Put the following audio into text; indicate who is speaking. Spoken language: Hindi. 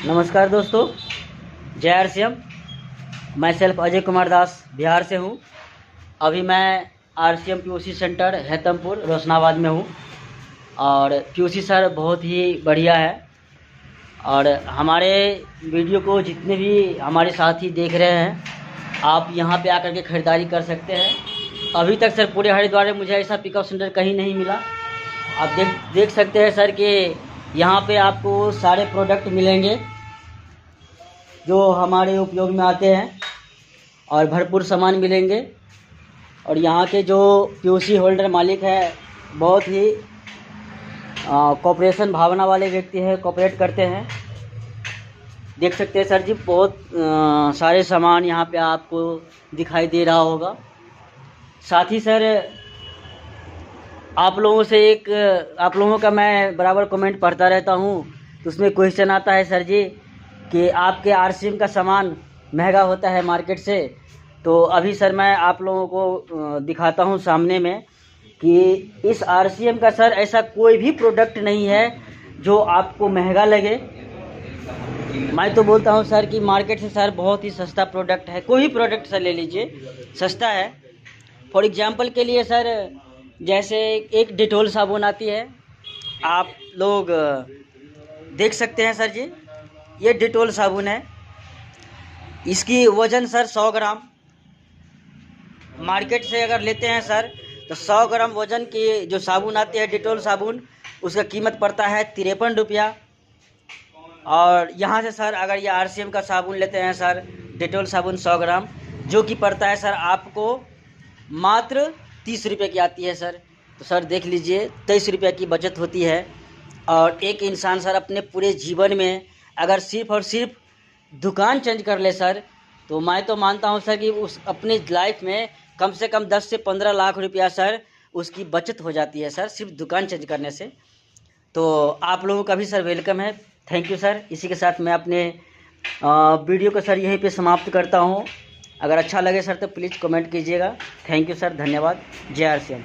Speaker 1: नमस्कार दोस्तों, जय आरसीएम। मैं सेल्फ अजय कुमार दास बिहार से हूँ। अभी मैं आरसीएम पीओसी सेंटर हैतमपुर रोशनाबाद में हूँ और पीओसी सर बहुत ही बढ़िया है। और हमारे वीडियो को जितने भी हमारे साथी देख रहे हैं, आप यहाँ पे आकर के ख़रीदारी कर सकते हैं। अभी तक सर पूरे हरिद्वार में मुझे ऐसा पिकअप सेंटर कहीं नहीं मिला। आप देख सकते हैं सर कि यहाँ पे आपको सारे प्रोडक्ट मिलेंगे जो हमारे उपयोग में आते हैं और भरपूर सामान मिलेंगे। और यहाँ के जो पीओसी होल्डर मालिक है बहुत ही कोऑपरेशन भावना वाले व्यक्ति हैं, कोऑपरेट करते हैं। देख सकते हैं सर जी, बहुत सारे सामान यहाँ पे आपको दिखाई दे रहा होगा। साथ ही सर आप लोगों का मैं बराबर कमेंट पढ़ता रहता हूँ, तो उसमें क्वेश्चन आता है सर जी कि आपके आरसीएम का सामान महंगा होता है मार्केट से। तो अभी सर मैं आप लोगों को दिखाता हूँ सामने में कि इस आरसीएम का सर ऐसा कोई भी प्रोडक्ट नहीं है जो आपको महंगा लगे। मैं तो बोलता हूँ सर कि मार्केट से सर बहुत ही सस्ता प्रोडक्ट है। कोई भी प्रोडक्ट सर ले लीजिए, सस्ता है। फॉर एग्जांपल के लिए सर, जैसे एक डिटोल साबुन आती है, आप लोग देख सकते हैं सर जी, ये डिटोल साबुन है। इसकी वज़न सर 100 ग्राम, मार्केट से अगर लेते हैं सर तो 100 ग्राम वज़न की जो साबुन आती है डिटोल साबुन, उसका कीमत पड़ता है 53 रुपया। और यहाँ से सर अगर ये आरसीएम का साबुन लेते हैं सर, डिटोल साबुन 100 ग्राम, जो कि पड़ता है सर आपको मात्र 30 रुपये की आती है सर। तो सर देख लीजिए, 23 रुपये की बचत होती है। और एक इंसान सर अपने पूरे जीवन में अगर सिर्फ़ और सिर्फ दुकान चेंज कर ले सर, तो मैं तो मानता हूँ सर कि उस अपनी लाइफ में कम से कम 10 से 15 लाख रुपया सर उसकी बचत हो जाती है सर, सिर्फ दुकान चेंज करने से। तो आप लोगों का भी सर वेलकम है। Thank you sir. इसी के साथ मैं अपने वीडियो को सर यहीं पे समाप्त करता हूँ। अगर अच्छा लगे सर तो प्लीज़ कमेंट कीजिएगा। थैंक यू सर, धन्यवाद। जय आरसीएम।